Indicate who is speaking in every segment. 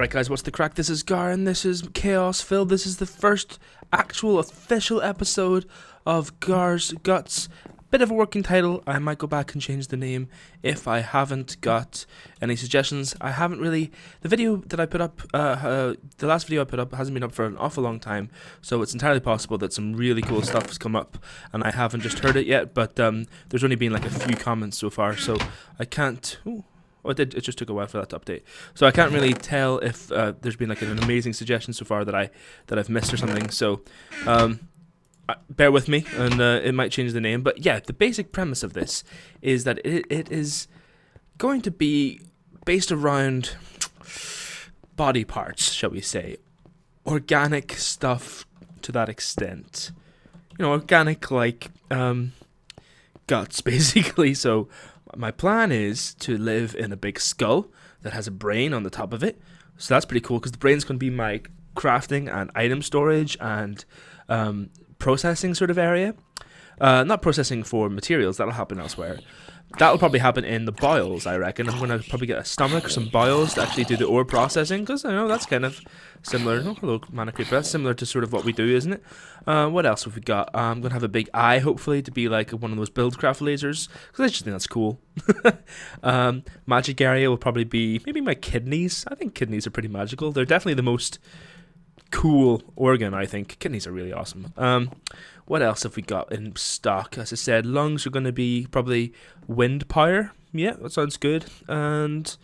Speaker 1: Alright guys, what's the crack? This is Gar and this is Chaosville. This is the first actual official episode of Gar's Guts. Bit of a working title. I might go back and change the name if I haven't got any suggestions. I haven't really... The video that I put up, the last video I put up hasn't been up for an awful long time, so it's entirely possible that some really cool stuff has come up and I haven't just heard it yet, but there's only been like a few comments so far, so I can't... Ooh. Oh, it did. It just took a while for that to update, so I can't really tell if there's been like an amazing suggestion so far that I've missed or something. So bear with me, and it might change the name. But yeah, the basic premise of this is that it is going to be based around body parts, shall we say, organic stuff to that extent. You know, organic like guts, basically. So my plan is to live in a big skull that has a brain on the top of it. So that's pretty cool because the brain's going to be my crafting and item storage and processing sort of area. Not processing for materials, that'll happen elsewhere. That'll probably happen in the bowels, I reckon. I'm going to probably get a stomach or some bowels to actually do the ore processing, because I know that's kind of similar. Oh, hello, Mana Creeper. That's similar to sort of what we do, isn't it? What else have we got? I'm going to have a big eye, hopefully, to be like one of those Buildcraft lasers, because I just think that's cool. Magic area will probably be maybe my kidneys. I think kidneys are pretty magical. They're definitely the most cool organ, I think. Kidneys are really awesome. What else have we got in stock? As I said, lungs are going to be probably wind power. Yeah, that sounds good. And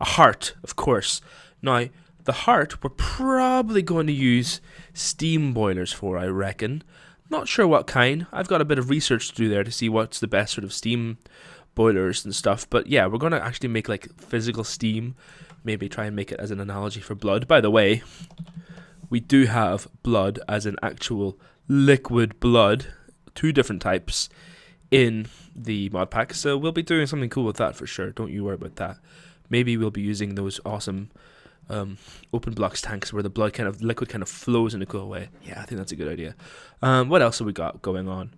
Speaker 1: a heart, of course. Now, the heart we're probably going to use steam boilers for, I reckon. Not sure what kind. I've got a bit of research to do there to see what's the best sort of steam boilers and stuff. But yeah, we're going to actually make like physical steam. Maybe try and make it as an analogy for blood. By the way, we do have blood as an actual liquid blood, 2 different types in the mod pack, so we'll be doing something cool with that for sure. Don't you worry about that. Maybe we'll be using those awesome open blocks tanks where the blood liquid kind of flows in a cool way. Yeah, I think that's a good idea. What else have we got going on?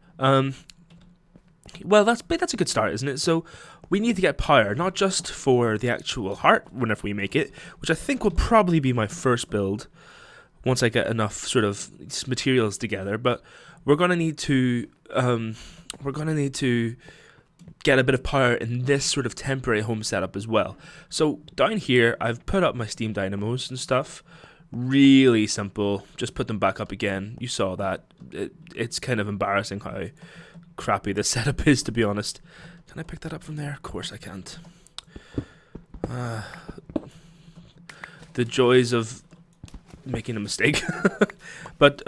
Speaker 1: Well, that's a good start, isn't it? So we need to get power, not just for the actual heart whenever we make it, which I think will probably be my first build once I get enough sort of materials together, but we're gonna need to get a bit of power in this sort of temporary home setup as well. So down here, I've put up my steam dynamos and stuff. Really simple. Just put them back up again. You saw that. It's kind of embarrassing how crappy this setup is, to be honest. Can I pick that up from there? Of course I can't. The joys of making a mistake. But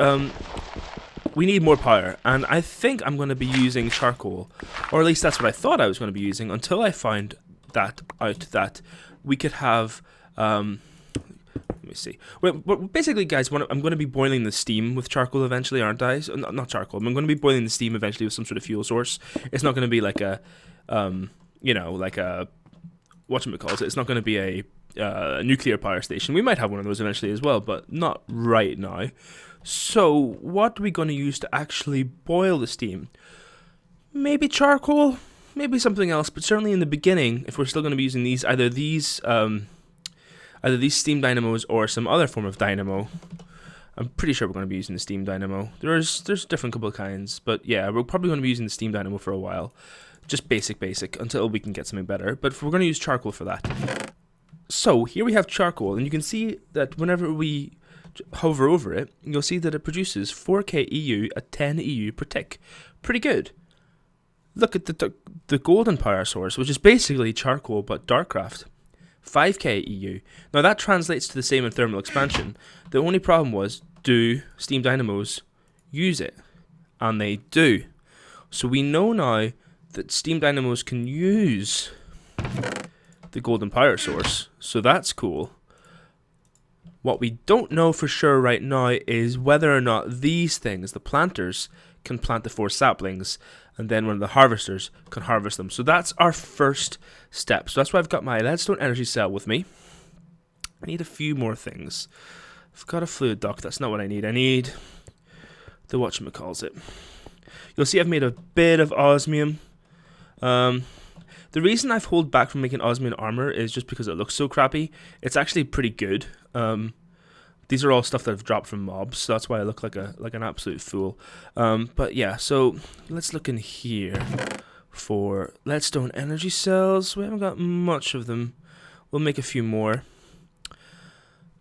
Speaker 1: we need more power, and I think I'm going to be using charcoal, or at least that's what I thought I was going to be using, until I find that out, that we could have let me see. Well, basically guys, I'm going to be boiling the steam with charcoal eventually, aren't I? So, not charcoal, I'm going to be boiling the steam eventually with some sort of fuel source. It's not going to be like a you know, like a whatchamacallit, it's not going to be a nuclear power station. We might have one of those eventually as well, but not right now. So what are we going to use to actually boil the steam? Maybe charcoal, maybe something else, but certainly in the beginning, if we're still going to be using these, either these steam dynamos or some other form of dynamo. I'm pretty sure we're going to be using the steam dynamo. There's different couple of kinds, but yeah, we're probably going to be using the steam dynamo for a while. Just basic, until we can get something better. But we're going to use charcoal for that. So here we have charcoal, and you can see that whenever we hover over it, you'll see that it produces 4k EU at 10 EU per tick. Pretty good. Look at the golden power source, which is basically charcoal but Darkcraft. 5k EU. Now that translates to the same in thermal expansion. The only problem was, do steam dynamos use it? And they do. So we know now that steam dynamos can use the golden power source, so that's cool. What we don't know for sure right now is whether or not these things, the planters, can plant the 4 saplings, and then one of the harvesters can harvest them. So that's our first step. So that's why I've got my leadstone energy cell with me. I need a few more things. I've got a fluid duct, that's not what I need. I need the whatchamacallit. You'll see I've made a bit of osmium. The reason I've held back from making osmium armor is just because it looks so crappy. It's actually pretty good. These are all stuff that I've dropped from mobs, so that's why I look like an absolute fool. But yeah, so let's look in here for leadstone energy cells. We haven't got much of them. We'll make a few more.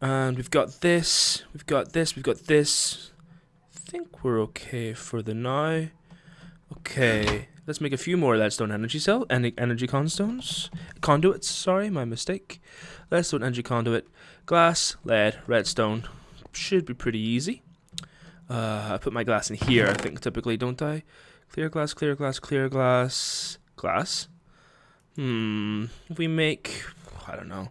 Speaker 1: And we've got this, we've got this, we've got this. I think we're okay for the now. Okay, let's make a few more leadstone energy cell, energy conduits, sorry, my mistake. Leadstone energy conduit, glass, lead, redstone. Should be pretty easy. I put my glass in here, I think, typically, don't I? Clear glass, clear glass, clear glass, glass. If we make, I don't know,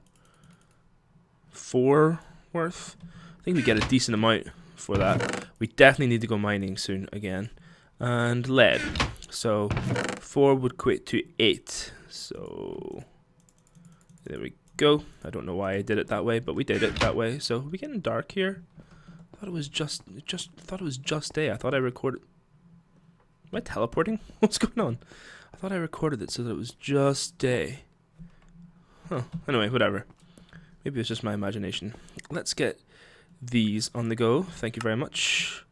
Speaker 1: 4 worth, I think we get a decent amount for that. We definitely need to go mining soon again. And lead. So 4 would equate to 8. So there we go. I don't know why I did it that way, but we did it that way. So are we getting dark here? I thought it was just day. I thought I recorded. Am I teleporting? What's going on? I thought I recorded it so that it was just day. Huh. Anyway, whatever. Maybe it's just my imagination. Let's get these on the go. Thank you very much.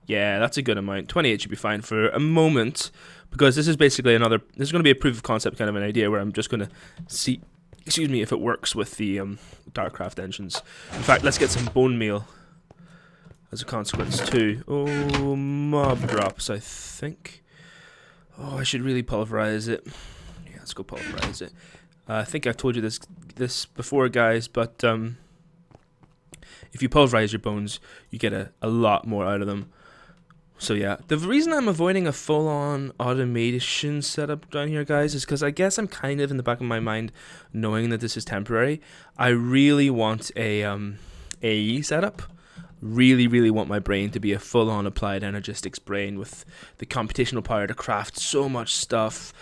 Speaker 1: Yeah, that's a good amount. 28 should be fine for a moment, because this is basically this is going to be a proof of concept kind of an idea where I'm just going to see, excuse me, if it works with the Darkcraft engines. In fact, let's get some bone meal as a consequence too. Oh, mob drops, I think. Oh, I should really pulverize it. Yeah, let's go pulverize it. I think I've told you this before, guys, but if you pulverize your bones, you get a lot more out of them. So yeah, the reason I'm avoiding a full-on automation setup down here, guys, is because I guess I'm kind of in the back of my mind knowing that this is temporary. I really want a AE setup. Really want my brain to be a full-on applied energistics brain with the computational power to craft so much stuff,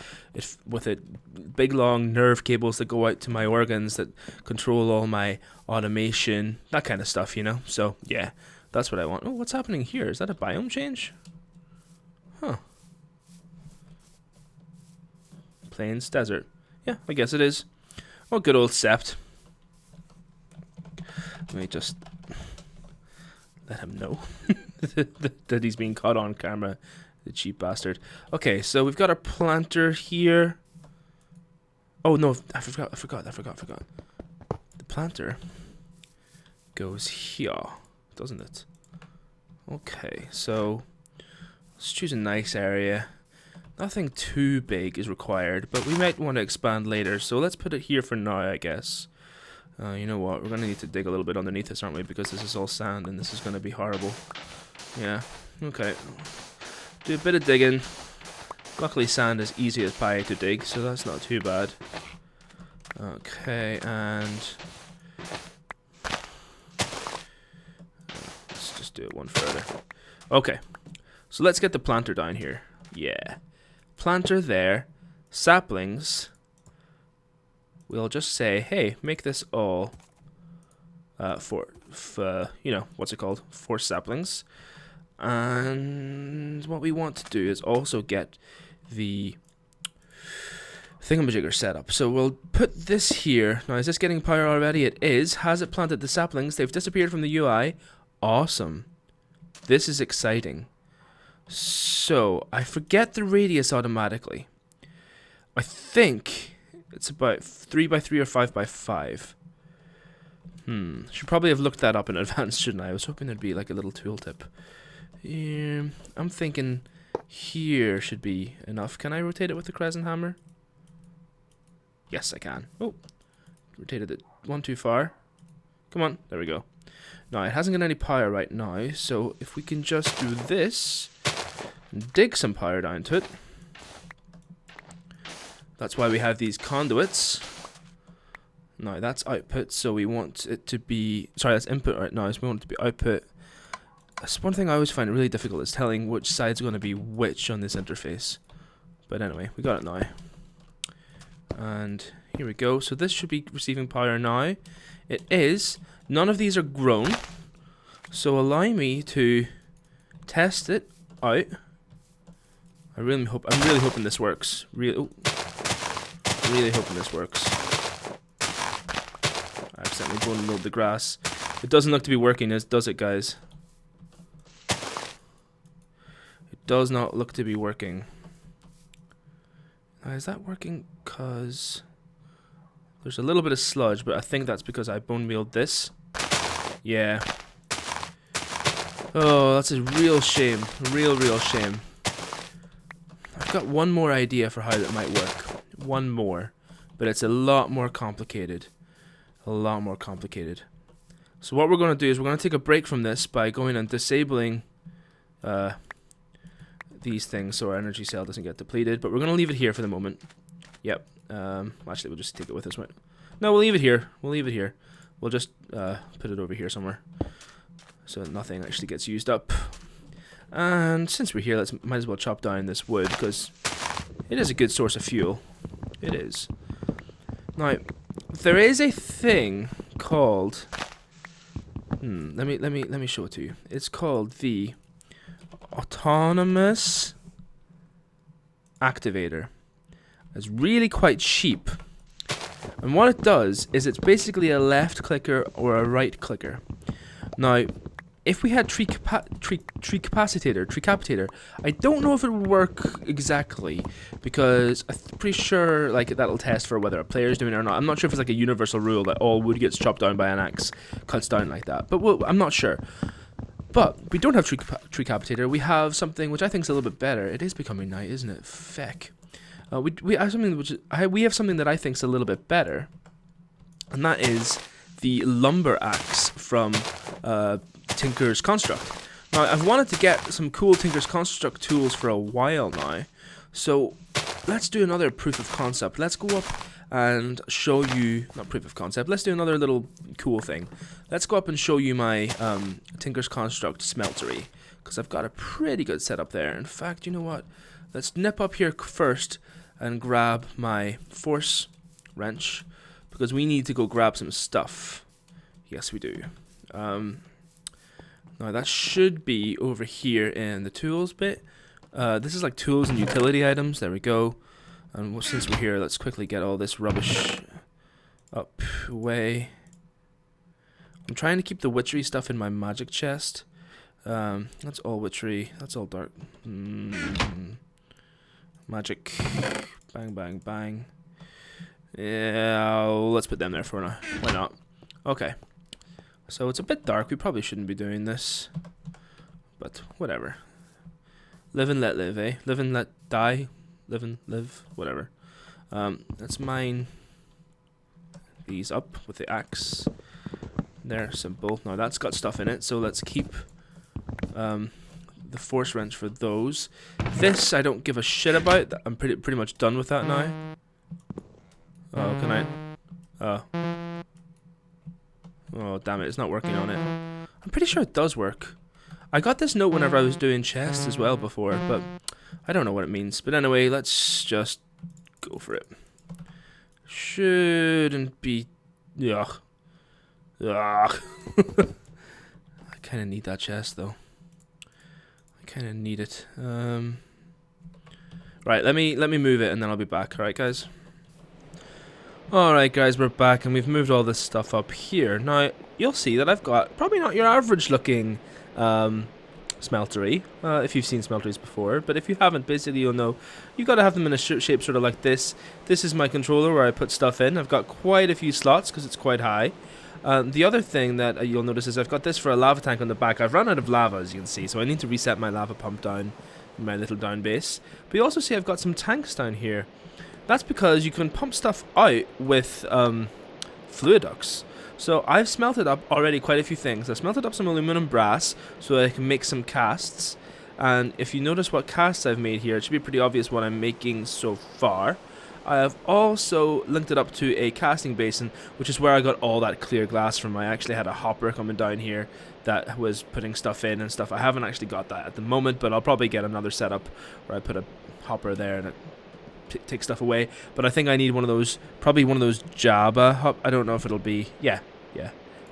Speaker 1: with it big long nerve cables that go out to my organs that control all my automation, that kind of stuff, you know. So yeah, that's what I want. Oh, what's happening here? Is that a biome change? Huh. Plains, desert. Yeah, I guess it is. Oh, good old Sept. Let me just let him know that he's being caught on camera, the cheap bastard. Okay, so we've got our planter here. Oh no, I forgot. The planter goes here, doesn't it? Okay, so let's choose a nice area. Nothing too big is required, but we might want to expand later, so let's put it here for now, I guess. You know what, we're going to need to dig a little bit underneath this, aren't we? Because this is all sand and this is going to be horrible. Yeah, okay. Do a bit of digging. Luckily sand is easy as pie to dig, so that's not too bad. Okay, and let's just do it one further. Okay, so let's get the planter down here. Yeah. Planter there. Saplings. We'll just say, hey, make this all for you know, what's it called? 4 saplings. And what we want to do is also get the thingamajigger set up. So we'll put this here. Now, is this getting power already? It is. Has it planted the saplings? They've disappeared from the UI. Awesome. This is exciting. So, I forget the radius automatically. I think it's about 3 by 3 or 5 by 5. Should probably have looked that up in advance, shouldn't I? I was hoping there'd be like a little tooltip. I'm thinking here should be enough. Can I rotate it with the crescent hammer? Yes, I can. Oh, rotated it one too far. Come on, there we go. Now, it hasn't got any power right now, so if we can just do this and dig some power down to it. That's why we have these conduits. Now, that's output, so we want it to be... Sorry, that's input right now, so we want it to be output. That's one thing I always find really difficult, is telling which side's going to be which on this interface. But anyway, we got it now. And here we go. So this should be receiving power now. It is. None of these are grown. So allow me to test it out. I'm really hoping this works. Really hoping this works. I accidentally bone milled the grass. It doesn't look to be working, does it, guys? It does not look to be working. Now, is that working? Because there's a little bit of sludge, but I think that's because I bone mealed this. Yeah. Oh, that's a real shame. Real shame. I've got one more idea for how that might work. One more. But it's a lot more complicated. A lot more complicated. So what we're going to do is we're going to take a break from this by going and disabling these things so our energy cell doesn't get depleted. But we're going to leave it here for the moment. Yep. Actually, we'll just take it with us. No, we'll leave it here. We'll just put it over here somewhere, so that nothing actually gets used up. And since we're here, might as well chop down this wood, because it is a good source of fuel. It is. Now, there is a thing called... let me show it to you. It's called the autonomous activator. It's really quite cheap. And what it does is it's basically a left clicker or a right clicker. Now, if we had tricapitator, I don't know if it would work exactly, because I'm pretty sure like that'll test for whether a player's doing it or not. I'm not sure if it's like a universal rule that all wood gets chopped down by an axe, cuts down like that. But I'm not sure. But we don't have tricapitator. We have something which I think is a little bit better. It is becoming night, isn't it? Feck. We have something we have something that I think is a little bit better, and that is the lumber axe from Tinker's Construct. Now, I've wanted to get some cool Tinker's Construct tools for a while now, so let's do another proof of concept. Let's go up and show you, not proof of concept, let's do another little cool thing. Let's go up and show you my Tinker's Construct Smeltery, because I've got a pretty good setup there. In fact, you know what? Let's nip up here first and grab my force wrench, because we need to go grab some stuff. Yes, we do. Now that should be over here in the tools bit. This is like tools and utility items. There we go. And since we're here, let's quickly get all this rubbish up away. I'm trying to keep the witchery stuff in my magic chest. That's all witchery. That's all dark. Magic. Bang, bang, bang. Yeah, let's put them there for now. Why not? Okay. So it's a bit dark. We probably shouldn't be doing this, but whatever. Live and let live, eh? Live and let die. Live and live. Whatever. Let's mine these up with the axe. There, simple. Now that's got stuff in it, so let's keep the force wrench for those. This I don't give a shit about. I'm pretty much done with that now. Oh, can I? Oh, damn it! It's not working on it. I'm pretty sure it does work. I got this note whenever I was doing chests as well before, but I don't know what it means. But anyway, let's just go for it. Shouldn't be. Ugh. Ugh. I kind of need that chest though. I kind of need it. Right, let me move it and then I'll be back. All right, guys. Alright guys, we're back and we've moved all this stuff up here. Now, you'll see that I've got probably not your average looking smeltery, if you've seen smelteries before, but if you haven't, basically you'll know you've got to have them in a shape sort of like this. This is my controller where I put stuff in. I've got quite a few slots because it's quite high. The other thing that you'll notice is I've got this for a lava tank on the back. I've run out of lava, as you can see, so I need to reset my lava pump down in my little down base. But you also see I've got some tanks down here. That's because you can pump stuff out with fluid ducts. So I've smelted up already quite a few things. I've smelted up some aluminum brass so I can make some casts. And if you notice what casts I've made here, it should be pretty obvious what I'm making so far. I have also linked it up to a casting basin, which is where I got all that clear glass from. I actually had a hopper coming down here that was putting stuff in and stuff. I haven't actually got that at the moment, but I'll probably get another setup where I put a hopper there and it take stuff away. But I think I need one of those, probably one of those Jabba I don't know if it'll be, yeah,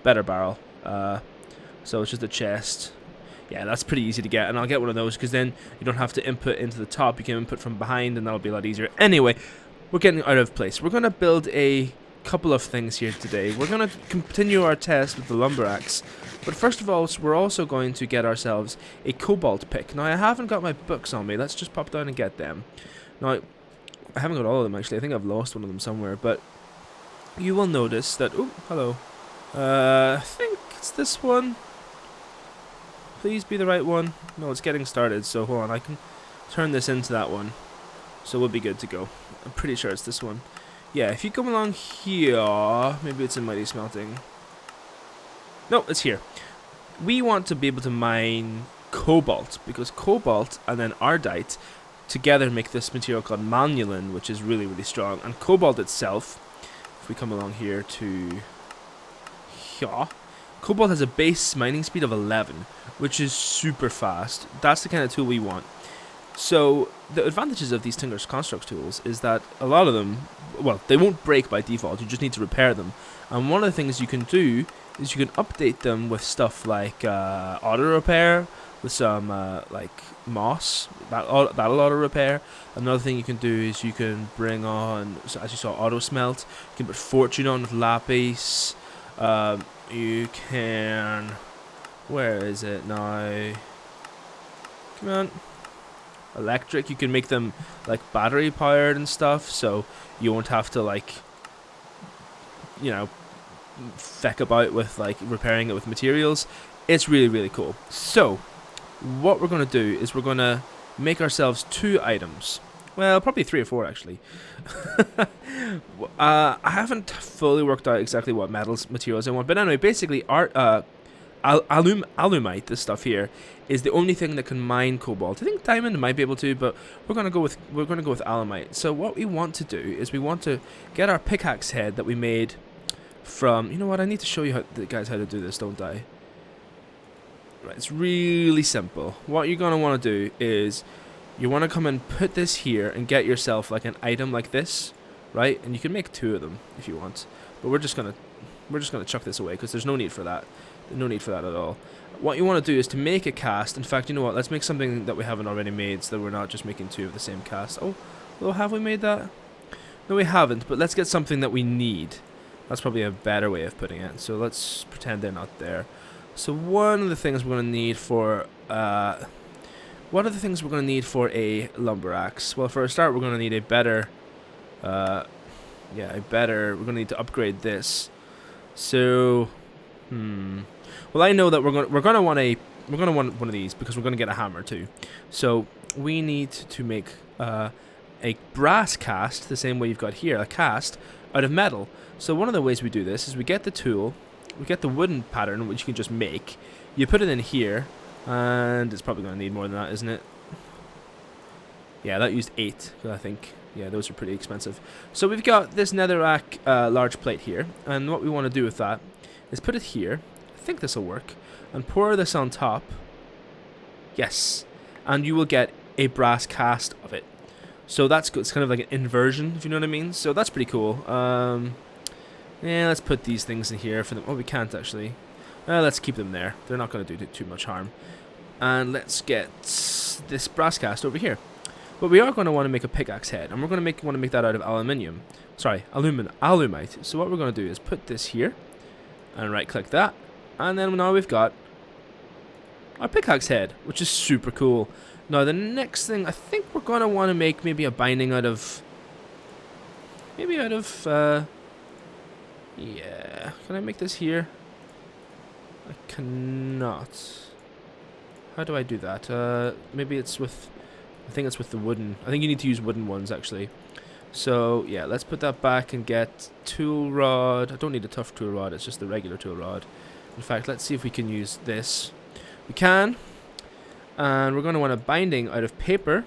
Speaker 1: better barrel. So it's just a chest. Yeah, that's pretty easy to get, and I'll get one of those because then you don't have to input into the top. You can input from behind and that'll be a lot easier. Anyway, we're getting out of place. We're going to build a couple of things here today. We're going to continue our test with the lumber axe, but first of all, we're also going to get ourselves a cobalt pick. Now, I haven't got my books on me. Let's just pop down and get them. Now, I haven't got all of them, actually. I think I've lost one of them somewhere, but you will notice that... Oh, hello. I think it's this one. Please be the right one. No, it's getting started, so hold on. I can turn this into that one, so we'll be good to go. I'm pretty sure it's this one. Yeah, if you come along here, maybe it's in Mighty Smelting. No, it's here. We want to be able to mine cobalt, because cobalt and then ardite together make this material called manulin, which is really, really strong. And cobalt itself, if we come along here to here, cobalt has a base mining speed of 11, which is super fast. That's the kind of tool we want. So the advantages of these Tinker's Constructs tools is that a lot of them, well, they won't break by default. You just need to repair them. And one of the things you can do is you can update them with stuff like auto repair, with some like moss. That'll auto repair. Another thing you can do is you can bring on, so as you saw, auto smelt. You can put fortune on with lapis. You can, where is it now? Come on. Electric, you can make them like battery powered and stuff, so you won't have to, like, you know, feck about with like repairing it with materials. It's really, really cool. So what we're going to do is we're going to make ourselves 2 items. Well, probably 3 or 4 actually. I haven't fully worked out exactly what materials I want, but anyway, basically alumite, this stuff here, is the only thing that can mine cobalt. I think diamond might be able to, but we're gonna go with alumite. So what we want to do is we want to get our pickaxe head that we made from. You know what? I need to show you how to do this, don't I? Right, it's really simple. What you're gonna want to do is you want to come and put this here and get yourself like an item like this, right? And you can make 2 of them if you want, but we're just gonna chuck this away because there's no need for that. No need for that at all. What you want to do is to make a cast. In fact, you know what? Let's make something that we haven't already made, so that we're not just making 2 of the same cast. Oh, well, have we made that? No, we haven't. But let's get something that we need. That's probably a better way of putting it. So let's pretend they're not there. So one of the things we're going to need for a lumber axe? Well, for a start, we're going to need a better. We're going to need to upgrade this. So, well, I know that we're gonna want one of these because we're gonna get a hammer too. So we need to make a brass cast the same way you've got here, a cast out of metal. So one of the ways we do this is we get the tool, we get the wooden pattern which you can just make. You put it in here, and it's probably gonna need more than that, isn't it? Yeah, that used 8, I think. Yeah, those are pretty expensive. So we've got this netherrack large plate here, and what we want to do with that is put it here. I think this will work, and pour this on top. Yes, and you will get a brass cast of it. So that's good. It's kind of like an inversion, if you know what I mean. So that's pretty cool. Yeah, let's put these things in here for them. Oh, we can't actually. Let's keep them there. They're not going to do too much harm. And let's get this brass cast over here. But we are going to want to make a pickaxe head, and we're going to want to make that out of aluminium. Sorry, alumite. So what we're going to do is put this here, and right-click that, and then now we've got our pickaxe head, which is super cool. Now the next thing, I think we're going to want to make maybe a binding out of, yeah. Can I make this here? I cannot. How do I do that? Maybe it's with, I think it's with the wooden. I think you need to use wooden ones actually. So yeah, let's put that back and get tool rod. I don't need a tough tool rod, it's just the regular tool rod. In fact, let's see if we can use this. We can. And we're going to want a binding out of paper.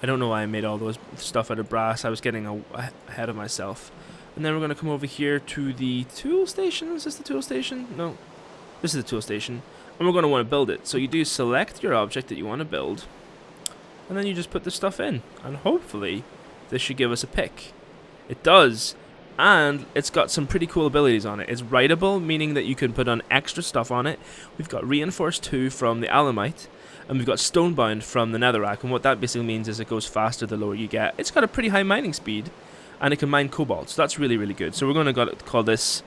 Speaker 1: I don't know why I made all those stuff out of brass. I was getting ahead of myself. And then we're going to come over here to the tool station. Is this the tool station? No. This is the tool station. And we're going to want to build it. So you do select your object that you want to build. And then you just put the stuff in. And hopefully, this should give us a pick. It does. And it's got some pretty cool abilities on it. It's writable, meaning that you can put on extra stuff on it. We've got Reinforce 2 from the Alumite. and we've got stonebound from the netherrack, and what that basically means is it goes faster the lower you get. It's got a pretty high mining speed, and it can mine cobalt, so that's really, really good. So we're going to call this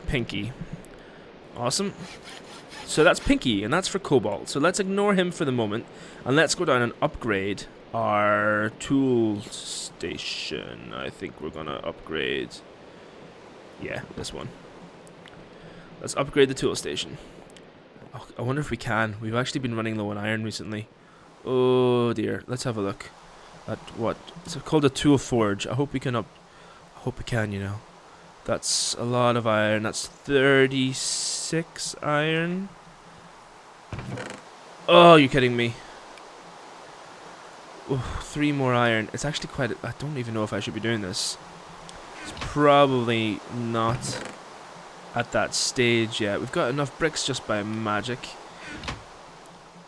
Speaker 1: Pinky. Awesome. So that's Pinky, and that's for cobalt. So let's ignore him for the moment, and let's go down and upgrade our tool station. I think we're going to upgrade... yeah, this one. Let's upgrade the tool station. Oh, I wonder if we can. We've actually been running low on iron recently. Oh dear. Let's have a look at what it's called, a tool forge. I hope we can I hope we can, you know. That's a lot of iron. That's 36 iron. Oh, you're kidding me. Ooh, 3 more iron. It's actually quite I don't even know if I should be doing this. It's probably not at that stage yet. We've got enough bricks just by magic.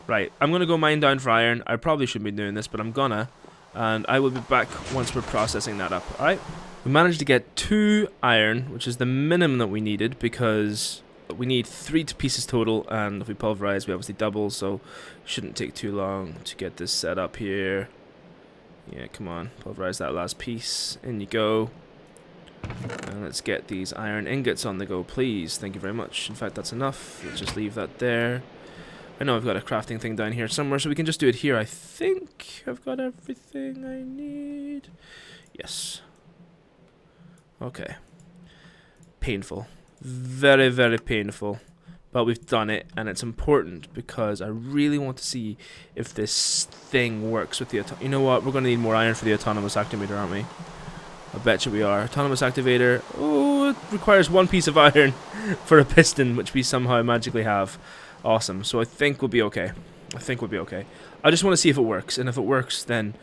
Speaker 1: Right, I'm gonna go mine down for iron. I probably shouldn't be doing this, but I'm gonna. And I will be back once we're processing that up. Alright? We managed to get 2 iron, which is the minimum that we needed, because we need 3 pieces total, and if we pulverize, we obviously double, so it shouldn't take too long to get this set up here. Yeah, come on, pulverize that last piece. In you go. And let's get these iron ingots on the go, please. Thank you very much. In fact, that's enough. Let's just leave that there. I know I've got a crafting thing down here somewhere, so we can just do it here. I think I've got everything I need. Yes. Okay. Painful. Very, very painful. But we've done it, and it's important because I really want to see if this thing works with the... you know what? We're going to need more iron for the autonomous activator, aren't we? I bet you we are. Autonomous activator. Oh, it requires 1 piece of iron for a piston, which we somehow magically have. Awesome. So I think we'll be okay. I think we'll be okay. I just want to see if it works, and if it works, then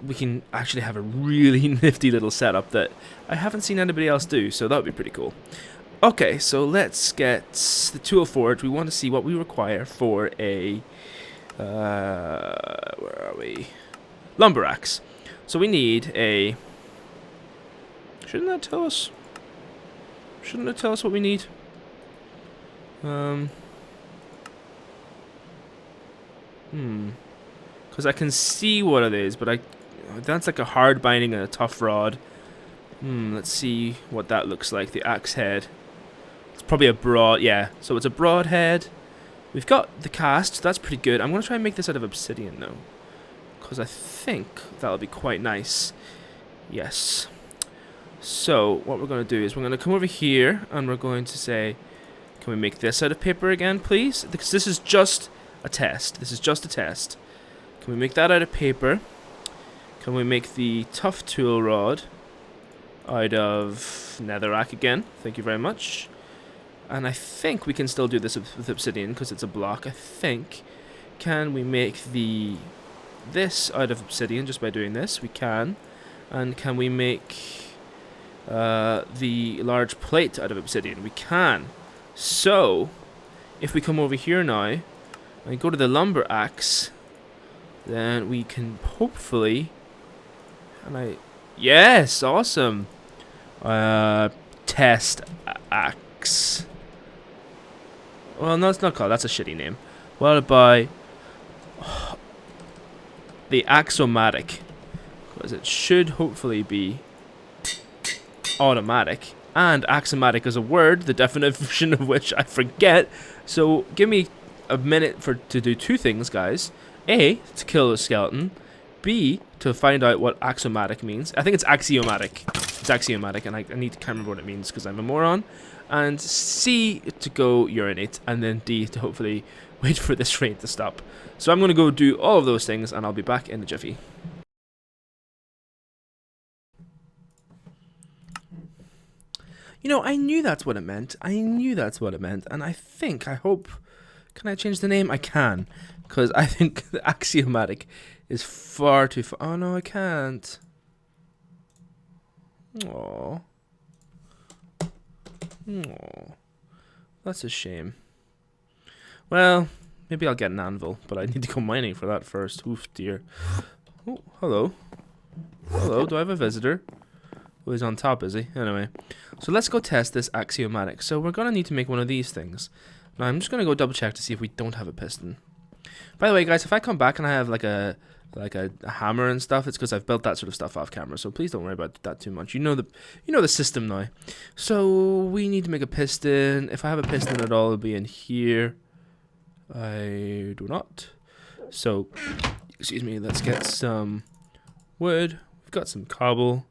Speaker 1: we can actually have a really nifty little setup that I haven't seen anybody else do, so that would be pretty cool. Okay, so let's get the tool forge. We want to see what we require for a... where are we? Lumber axe. So we need a... shouldn't that tell us? Shouldn't it tell us what we need? Because I can see what it is, but that's like a hard binding and a tough rod. Let's see what that looks like. The axe head. It's probably a broad, yeah. So it's a broad head. We've got the cast, so that's pretty good. I'm going to try and make this out of obsidian, though, because I think that'll be quite nice. Yes. So what we're going to do is we're going to come over here, and we're going to say, can we make this out of paper again, please? Because this is just a test. This is just a test. Can we make that out of paper? Can we make the tough tool rod out of netherrack again? Thank you very much. And I think we can still do this with obsidian because it's a block. I think. Can we make this out of obsidian just by doing this? We can. And can we make the large plate out of obsidian? We can. So if we come over here now and go to the lumber axe, then we can hopefully... yes, awesome. Test axe. Well, no, it's not called. That's a shitty name. What about the axomatic? Because it should hopefully be automatic. And axomatic is a word, the definition of which I forget. So give me a minute to do 2 things, guys. A, to kill a skeleton. B, to find out what axiomatic means. I think it's axiomatic. It's axiomatic, and I can't remember what it means because I'm a moron. And C, to go urinate, and then D, to hopefully wait for this rain to stop. So I'm going to go do all of those things, and I'll be back in a jiffy. You know, I knew that's what it meant. I knew that's what it meant, and I hope... Can I change the name? I can, because I think the axiomatic is far too far. Oh no, I can't. Aww. Aww. That's a shame. Well, maybe I'll get an anvil, but I need to go mining for that first. Oof, dear. Oh, hello. Hello, do I have a visitor? Oh, he's on top, is he? Anyway. So let's go test this axiomatic. So we're going to need to make one of these things. Now I'm just gonna go double check to see if we don't have a piston. By the way, guys, if I come back and I have like a hammer and stuff, it's because I've built that sort of stuff off camera. So please don't worry about that too much. You know the system now. So we need to make a piston. If I have a piston at all, it'll be in here. I do not. So, excuse me. Let's get some wood. We've got some cobble.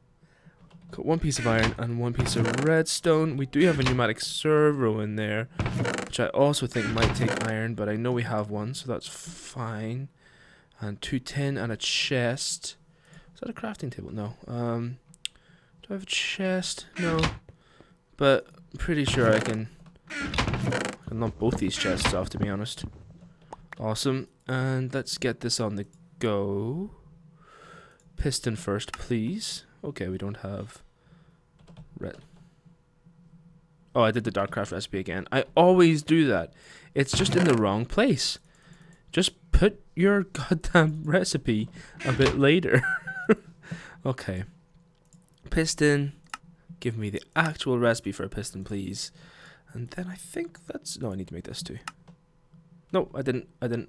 Speaker 1: Got one piece of iron and one piece of redstone. We do have a pneumatic servo in there, which I also think might take iron, but I know we have one, so that's fine. And 2 tin and a chest. Is that a crafting table? No. Do I have a chest? No. But I'm pretty sure I can knock both these chests off, to be honest. Awesome. And let's get this on the go. Piston first, please. Okay, we don't have red. Oh, I did the Darkcraft recipe again. I always do that. It's just in the wrong place. Just put your goddamn recipe a bit later. Okay. Piston. Give me the actual recipe for a piston, please. And then I think that's... No, I need to make this too. No, I didn't.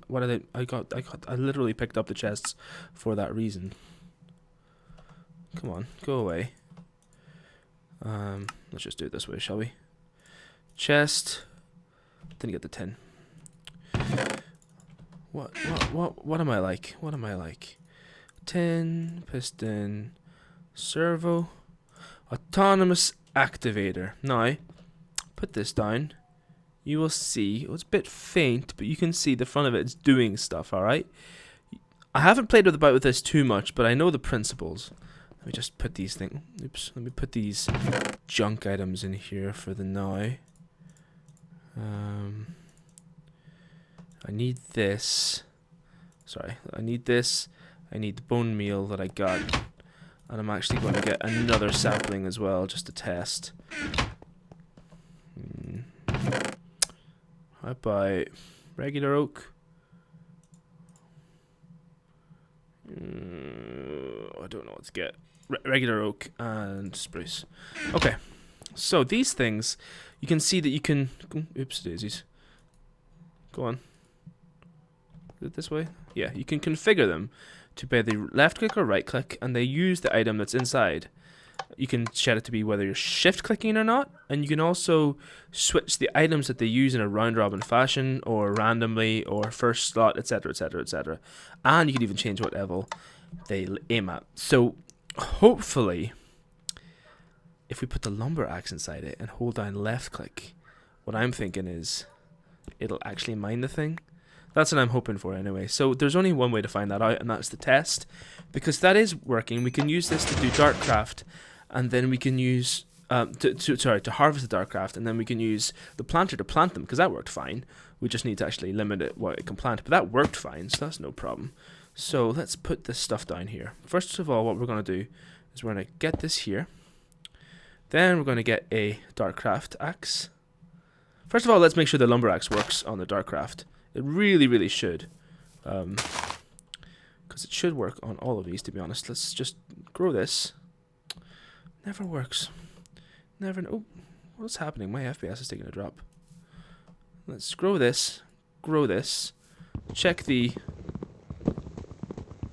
Speaker 1: What did I literally picked up the chests for that reason. Come on, go away. Let's just do it this way, shall we? Chest. Didn't get the tin. What am I like? What am I like? Tin, piston, servo, autonomous activator. Now, put this down. You will see, it's a bit faint, but you can see the front of it is doing stuff, alright? I haven't played about with this too much, but I know the principles. Let me just put these things, oops, let me put these junk items in here for the now. I need this. Sorry, I need this. I need the bone meal that I got. And I'm actually going to get another sapling as well, just to test. How about regular oak? I don't know what to get. Regular oak and spruce. Okay, so these things, you can see that you can... Oops, daisies. Go on. Is it this way? Yeah, you can configure them to be the left click or right click, and they use the item that's inside. You can set it to be whether you're shift clicking or not, and you can also switch the items that they use in a round robin fashion, or randomly, or first slot, etc, etc, etc. And you can even change what level they aim at. So hopefully, if we put the lumber axe inside it and hold down left click, what I'm thinking is it'll actually mine the thing. That's what I'm hoping for anyway. So there's only one way to find that out, and that's the test. Because that is working. We can use this to do Darkcraft, and then we can use to harvest the Darkcraft, and then we can use the planter to plant them, because that worked fine. We just need to actually limit it what it can plant, but that worked fine, so that's no problem. So let's put this stuff down here. First of all, what we're going to do is we're going to get this here. Then we're going to get a Darkcraft axe. First of all, let's make sure the lumber axe works on the Darkcraft. It really, really should. Because it should work on all of these, to be honest. Let's just grow this. Never works. Never. Oh, what's happening? My FPS is taking a drop. Let's grow this. Grow this. Check the...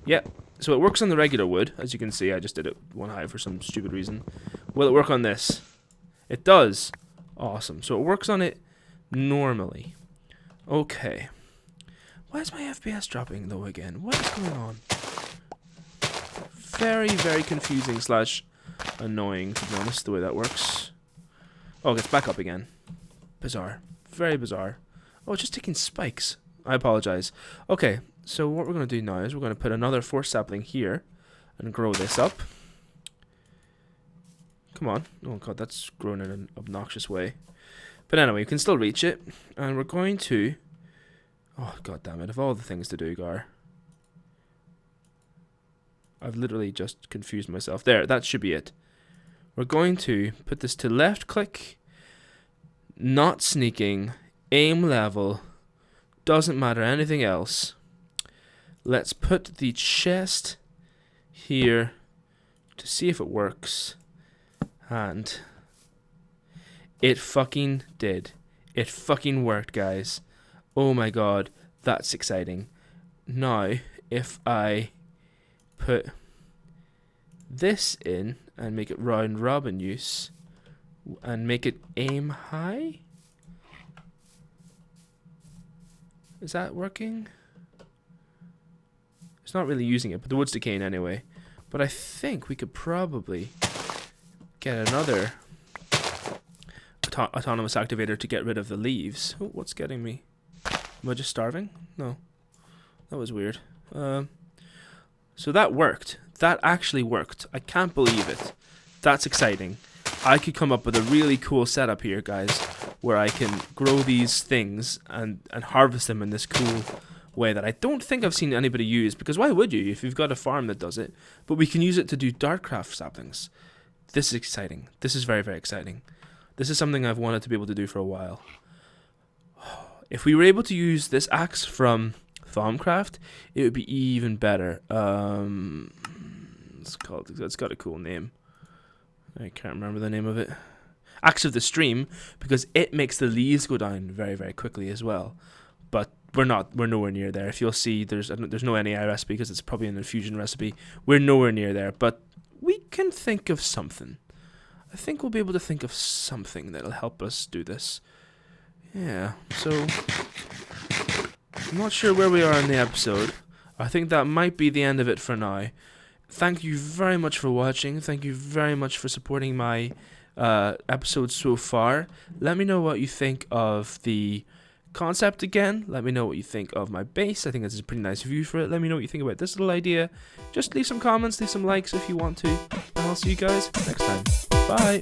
Speaker 1: Yeah. So it works on the regular wood. As you can see, I just did it one high for some stupid reason. Will it work on this? It does. Awesome. So it works on it normally. Okay. Why is my FPS dropping though again? What is going on? Very, very confusing / annoying, to be honest, the way that works. Oh, it gets back up again. Bizarre. Very bizarre. Oh, it's just taking spikes. I apologize. Okay, so what we're going to do now is we're going to put another 4 sapling here and grow this up. Come on. Oh god, that's grown in an obnoxious way. But anyway, you can still reach it. And we're going to... Oh, god damn it. Of all the things to do, Gar. I've literally just confused myself. There, that should be it. We're going to put this to left click. Not sneaking. Aim level. Doesn't matter anything else. Let's put the chest here to see if it works. And... it fucking did. It fucking worked, guys. Oh my god, that's exciting. Now, if I put this in and make it round robin use and make it aim high, is that working? It's not really using it, but the wood's decaying anyway. But I think we could probably get another autonomous activator to get rid of the leaves. Oh, what's getting me? Am I just starving? No. That was weird. So that worked. That actually worked. I can't believe it. That's exciting. I could come up with a really cool setup here, guys, where I can grow these things and harvest them in this cool way that I don't think I've seen anybody use, because why would you if you've got a farm that does it? But we can use it to do Darkcraft saplings. This is exciting. This is very, very exciting. This is something I've wanted to be able to do for a while. If we were able to use this axe from Thaumcraft, it would be even better. It's got a cool name. I can't remember the name of it. Axe of the Stream, because it makes the leaves go down very, very quickly as well. But we're nowhere near there. If you'll see, there's no NAI recipe because it's probably an infusion recipe. We're nowhere near there, but we can think of something. I think we'll be able to think of something that'll help us do this. Yeah, so I'm not sure where we are in the episode. I think that might be the end of it for now. Thank you very much for watching. Thank you very much for supporting my episodes so far. Let me know what you think of the concept again. Let me know what you think of my base. I think this is a pretty nice view for it. Let me know what you think about this little idea. Just leave some comments, leave some likes if you want to. And I'll see you guys next time. Bye.